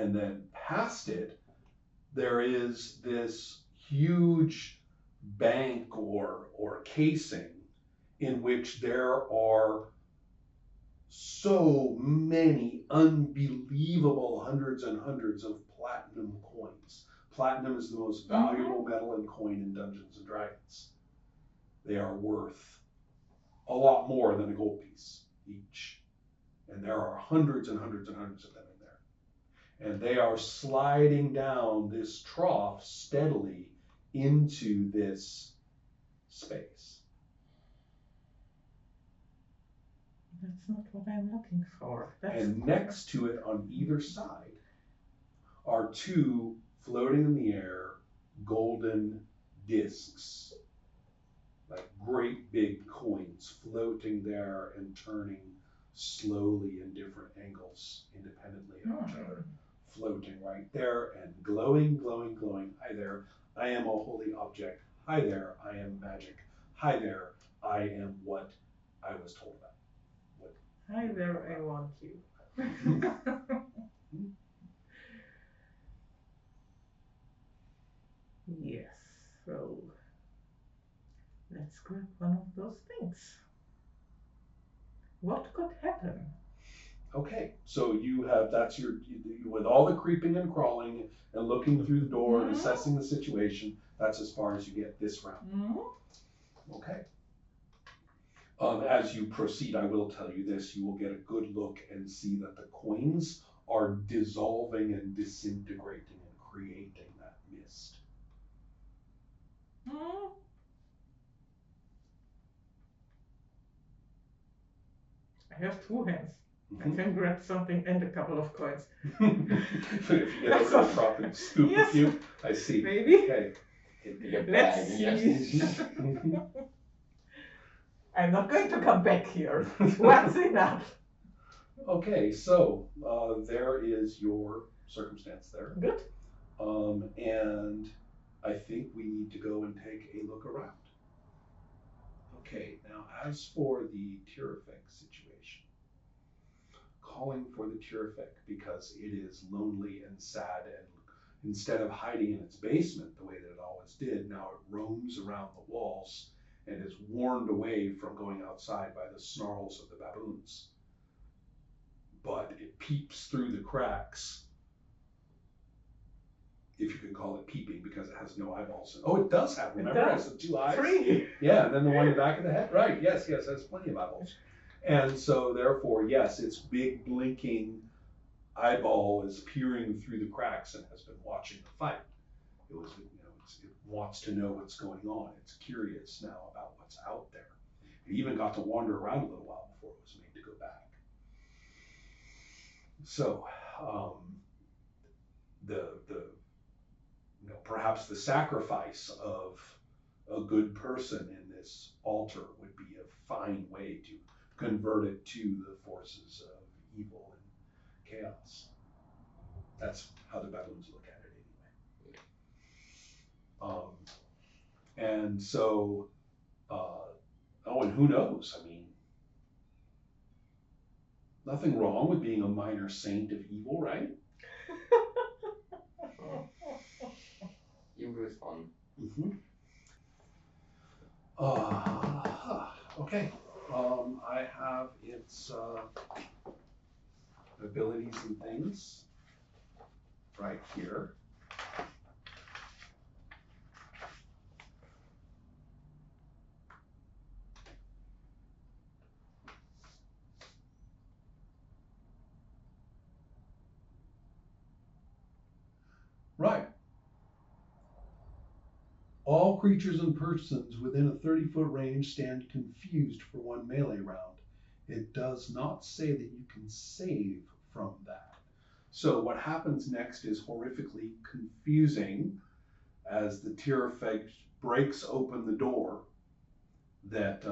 And then past it, there is this huge bank or casing in which there are so many unbelievable hundreds and hundreds of platinum coins. Platinum is the most valuable metal and coin in Dungeons and Dragons. They are worth a lot more than a gold piece each. And there are hundreds and hundreds and hundreds of them in there. And they are sliding down this trough steadily into this space. That's not what I'm looking for. And next to it on either side are two floating in the air golden discs, like great big coins floating there and turning slowly in different angles independently of each other, floating right there and glowing, glowing, glowing. Hi there, I am a holy object. Hi there, I am magic. Hi there, I am what I was told about. Hi there, I want you. Yes, so let's grab one of those things. What could happen? Okay, so you have, that's your, with all the creeping and crawling and looking through the door and assessing the situation, that's as far as you get this round. Okay. As you proceed, I will tell you this, you will get a good look and see that the coins are dissolving and disintegrating and creating that mist. I have two hands. I can grab something and a couple of coins. If you get over the prop and scoop with you, I see. Maybe. Okay. Let's see. I'm not going to come back here. Once enough. Okay, so there is your circumstance there. Good. And I think we need to go and take a look around. Okay, now as for the Tirafek situation, calling for the Tirafek because it is lonely and sad, and instead of hiding in its basement the way that it always did, now it roams around the walls and is warned away from going outside by the snarls of the baboons. But it peeps through the cracks, if you can call it peeping, because it has no eyeballs. Oh, it does have, remember? It has the two eyes. 3. Yeah, and then the one in the back of the head. Right, yes, it has plenty of eyeballs. And so therefore, yes, its big blinking eyeball is peering through the cracks and has been watching the fight. It was, it wants to know what's going on. It's curious now about what's out there. It even got to wander around a little while before it was made to go back. So, perhaps the sacrifice of a good person in this altar would be a fine way to convert it to the forces of evil and chaos. That's how the baboons look at it anyway. And so, and who knows? I mean, nothing wrong with being a minor saint of evil, right? Evil is fun. Okay. I have its abilities and things right here. Right. All creatures and persons within a 30-foot range stand confused for one melee round. It does not say that you can save from that. So what happens next is horrifically confusing as the Tirafeg breaks open the door that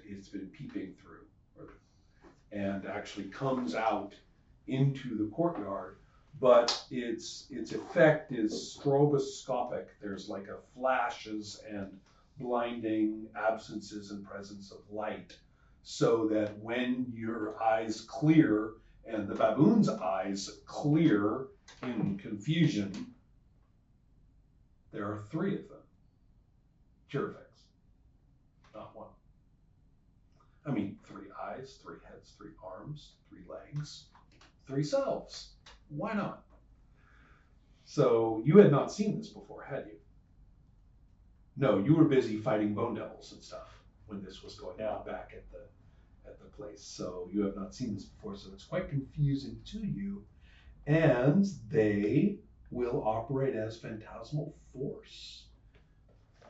it's been peeping through, and actually comes out into the courtyard. But its effect is stroboscopic. There's like a flashes and blinding absences and presence of light, so that when your eyes clear and And the baboon's eyes clear in confusion. There are 3 of them. Terrifics. Not 1. I mean, 3 eyes, 3 heads, 3 arms, 3 legs, 3 selves. Why not? So you had not seen this before, had you? No, you were busy fighting bone devils and stuff when this was going on back at the place. So you have not seen this before, so it's quite confusing to you. And they will operate as Phantasmal Force,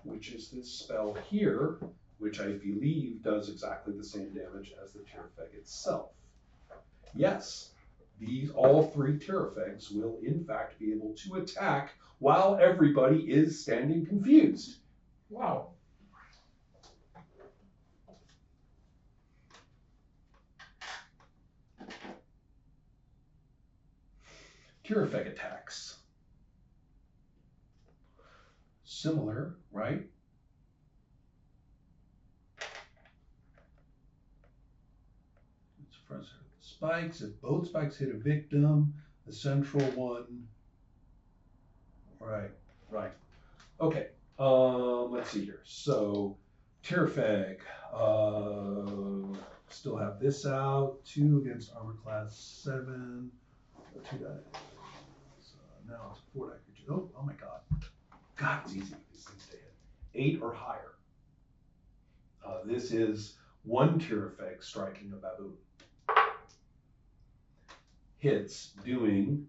which is this spell here, which I believe does exactly the same damage as the Tirfeg itself. Yes, all 3 Tirfegs will in fact be able to attack while everybody is standing confused. Wow. Tirfeg attacks. Similar, right? It's first spikes. If both spikes hit a victim, the central one. Right. Okay. Let's see here. So, Tirfeg. Still have this out. 2 against armor class 7. 2 dice. Now it's a 4 die creature. Oh my god. God, it's easy for these things to hit. 8 or higher. This is 1 Tirfeg striking a baboon. Hits doing.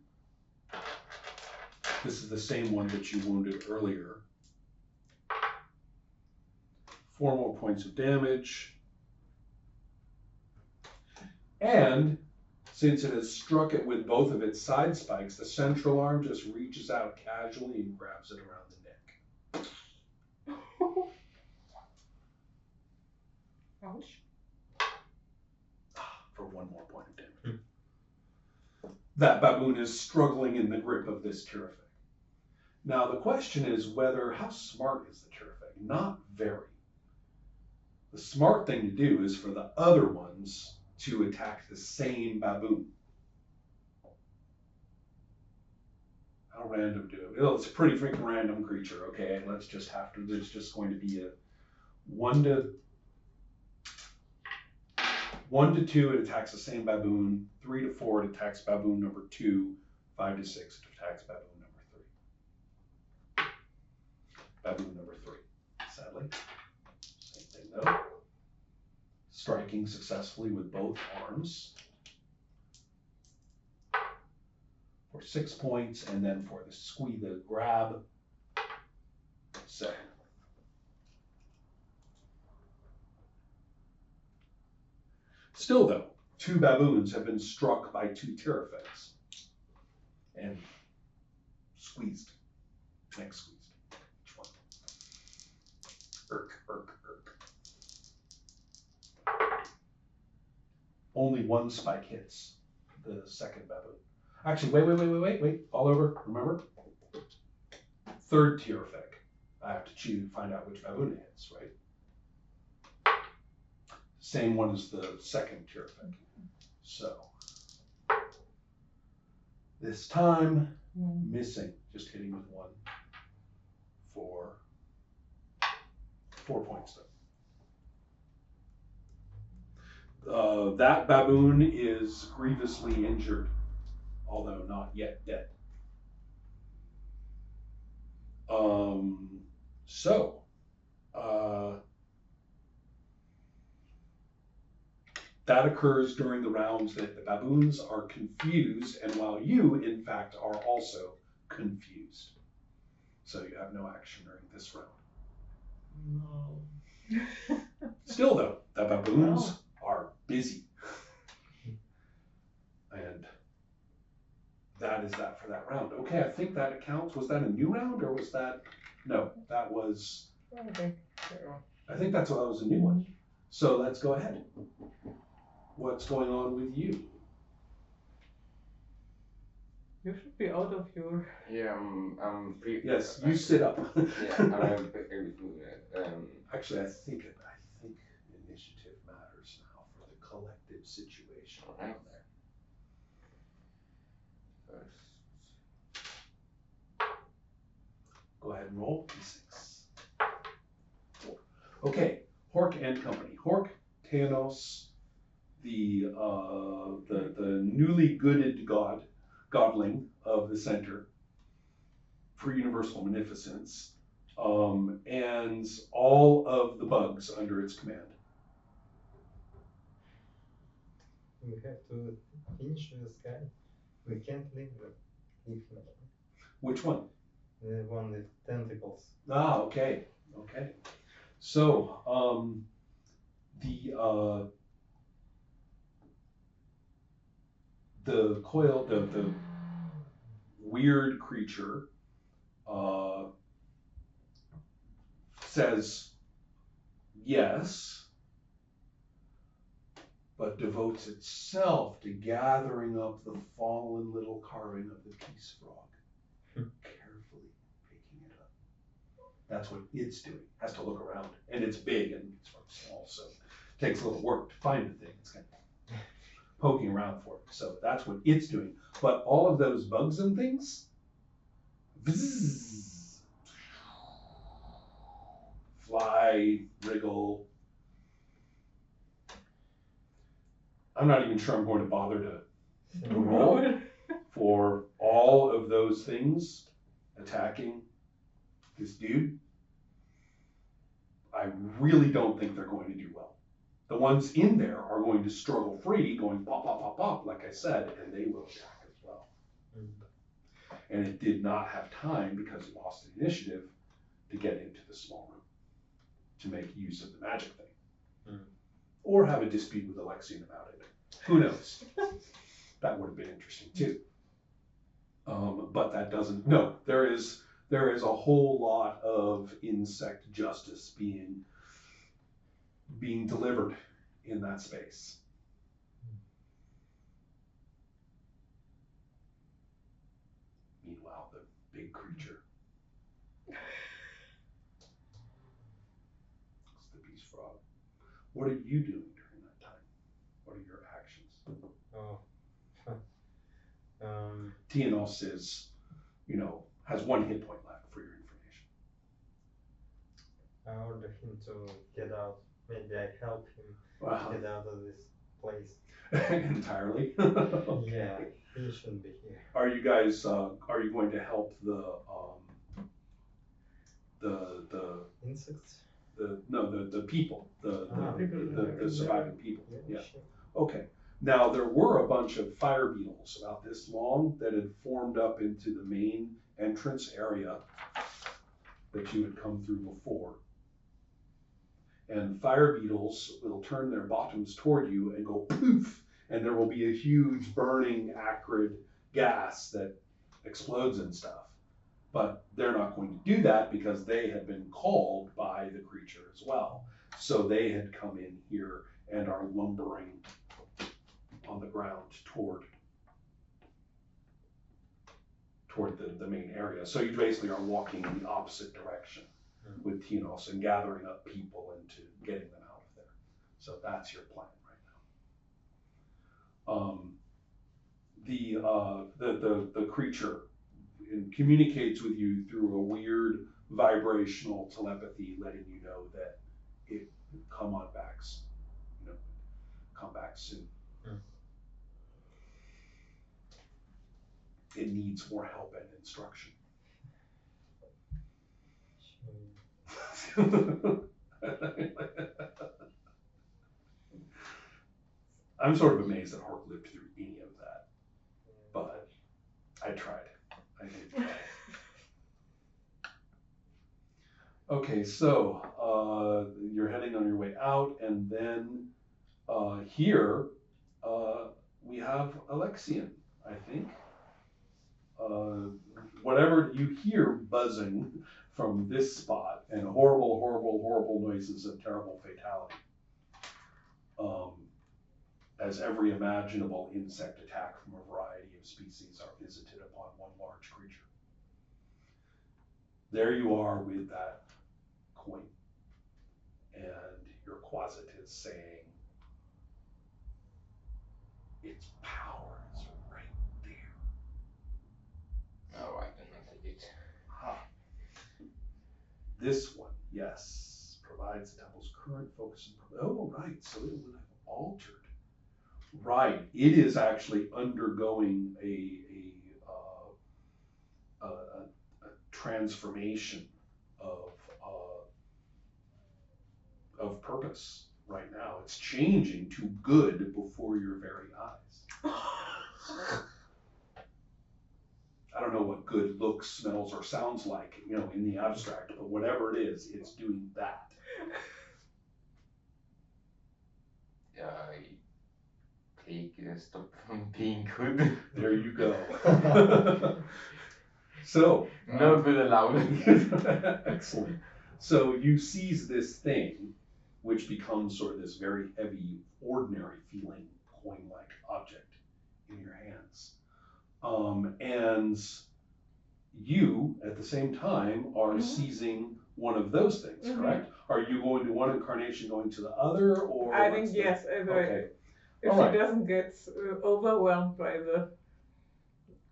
This is the same one that you wounded earlier. 4 more points of damage. And since it has struck it with both of its side spikes, the central arm just reaches out casually and grabs it around the neck. Ouch. For 1 more point of damage. That baboon is struggling in the grip of this Tirfeg. Now the question is how smart is the Tirfeg? Not very. The smart thing to do is for the other ones to attack the same baboon. How random do it? Well, it's a pretty freaking random creature, okay? There's just going to be a 1 to 2, it attacks the same baboon. 3 to 4, it attacks baboon number 2. 5 to 6, it attacks baboon number 3. Baboon number 3, sadly. Same thing though. Striking successfully with both arms. For 6 points, and then for the grab, 7. Still though, 2 baboons have been struck by 2 Tirfegs. And squeezed. Neck squeezed. Each one. Irk. Only 1 spike hits the second baboon. Actually, wait. All over, remember? 3rd Tirfeg. I have to find out which baboon it hits, right? Same one as the 2nd Tirfeg. So, this time, missing, just hitting with 1 for 4 points though. That baboon is grievously injured, although not yet dead. That occurs during the rounds that the baboons are confused, and while you, in fact, are also confused. So you have no action during this round. No. Still, though, the baboons are busy. And that is that for that round. Okay, I think that accounts. Was that a new round, or was that... No, that was... I think that was a new one. So let's go ahead. What's going on with you? You should be out of your... Yeah, I'm free. Yes, you sit up. Yeah, I'm prepared to do that. Actually, I think initiative matters now for the collective situation Right. down there. Okay, Hork and company. Hork, Thanos, the newly gooded godling of the center for universal munificence, and all of the bugs under its command. We have to finish this guy. We can't leave him. Which one? The one with tentacles. Ah, okay. So, the coil, the weird creature, says yes, but devotes itself to gathering up the fallen little carving of the peace frog, carefully picking it up. That's what it's doing. Has to look around, and it's big and it's small, so it takes a little work to find the thing. It's kind of poking around for it. So that's what it's doing. But all of those bugs and things, bzzz, fly, wriggle. I'm not even sure I'm going to bother to roll for all of those things attacking this dude. I really don't think they're going to do well. The ones in there are going to struggle free, going pop, pop, pop, pop, like I said, and they will attack as well. And it did not have time, because it lost the initiative, to get into the small room to make use of the magic thing. Or have a dispute with Alexian about it. Who knows? That would have been interesting too. But that doesn't, no, there is a whole lot of insect justice being delivered in that space. Meanwhile, the big creature, it's the peace frog. What are you doing during that time? What are your actions? Thanos is, has 1 hit point left, for your information. I order him to get out. Maybe I help him get out of this place. Entirely? Yeah, he shouldn't be here. Are you guys, are you going to help the insects? The people, the surviving people? Yeah. Sure. Okay. Now, there were a bunch of fire beetles about this long that had formed up into the main entrance area that you had come through before. And fire beetles will turn their bottoms toward you and go poof, and there will be a huge burning acrid gas that explodes and stuff. But they're not going to do that because they had been called by the creature as well. So they had come in here and are lumbering on the ground toward the main area. So you basically are walking in the opposite direction with Thanos and gathering up people and to getting them out of there. So that's your plan right now. The creature communicates with you through a weird vibrational telepathy, letting you know that it come back soon. It needs more help and instruction. I'm sort of amazed that Hork lived through any of that, but I tried. I did try. Okay, so you're heading on your way out, and then here we have Alexian, I think. Whatever you hear buzzing from this spot, and horrible, horrible, horrible noises of terrible fatality. As every imaginable insect attack from a variety of species are visited upon one large creature. There you are with that coin, and your quasit is saying, its power is right there. Oh, I cannot take it. Ah. This one, yes, provides the temple's current focus. Oh, right. So it would have altered. Right. It is actually undergoing a transformation of purpose right now. It's changing to good before your very eyes. I don't know what good looks, smells, or sounds like, in the abstract, but whatever it is, it's doing that. I take a stop from being good. There you go. So. No good allowed. Excellent. So you seize this thing, which becomes sort of this very heavy, ordinary feeling coin-like object in your hands. And you, at the same time, are seizing one of those things, correct? Are you going to one incarnation, going to the other, or? I think yes. Okay. If she doesn't get overwhelmed by the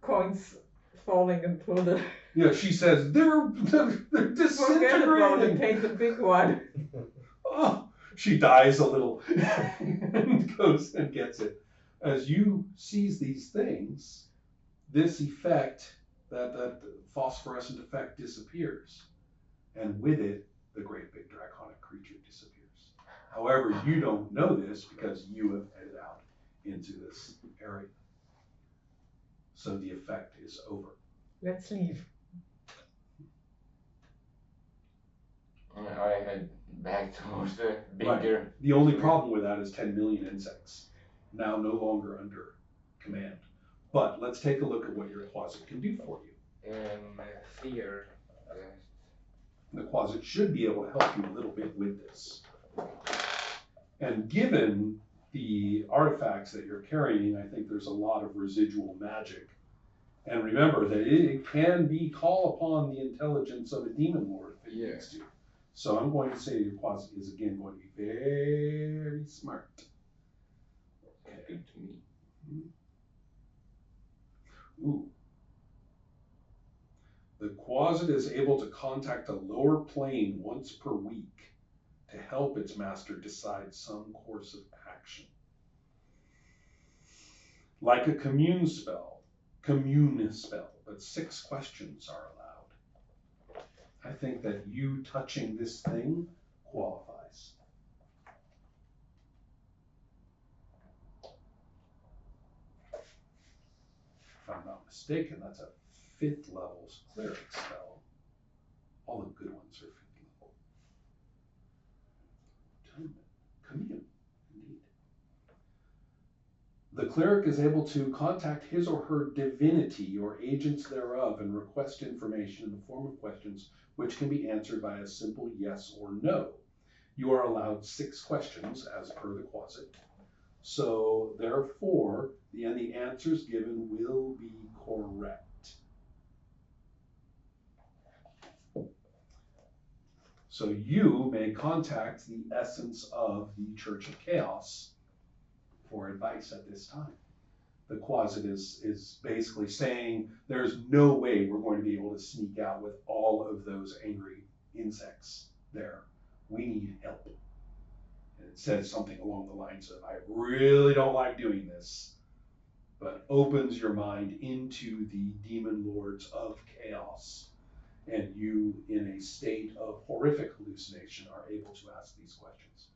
coins falling into the. Yeah, she says they're disintegrating. Forget about it. Take the big one. Oh, she dies a little and goes and gets it. As you seize these things, this effect, that phosphorescent effect, disappears, and with it, the great big draconic creature disappears. However, you don't know this because you have headed out into this area. So the effect is over. Let's leave. I head back towards the bigger. Right. The only problem with that is 10 million insects, now no longer under command. But let's take a look at what your closet can do for you. Fear. The closet should be able to help you a little bit with this. And given the artifacts that you're carrying, I think there's a lot of residual magic. And remember that it can be call upon the intelligence of a demon lord if it needs to. So I'm going to say your closet is again going to be very smart. Okay. Good to me. Ooh. The closet is able to contact a lower plane once per week to help its master decide some course of action. Like a commune spell, but 6 questions are allowed. I think that you touching this thing qualifies. If I'm not mistaken, that's a 5th level cleric spell. All the good ones are 5th level. Commune, indeed. The cleric is able to contact his or her divinity or agents thereof and request information in the form of questions which can be answered by a simple yes or no. You are allowed 6 questions as per the closet. So therefore, the answers given will be correct. So you may contact the essence of the Church of Chaos for advice at this time. The closet is basically saying there's no way we're going to be able to sneak out with all of those angry insects there. We need help. And it says something along the lines of, I really don't like doing this, but opens your mind into the demon lords of chaos. And you, in a state of horrific hallucination, are able to ask these questions.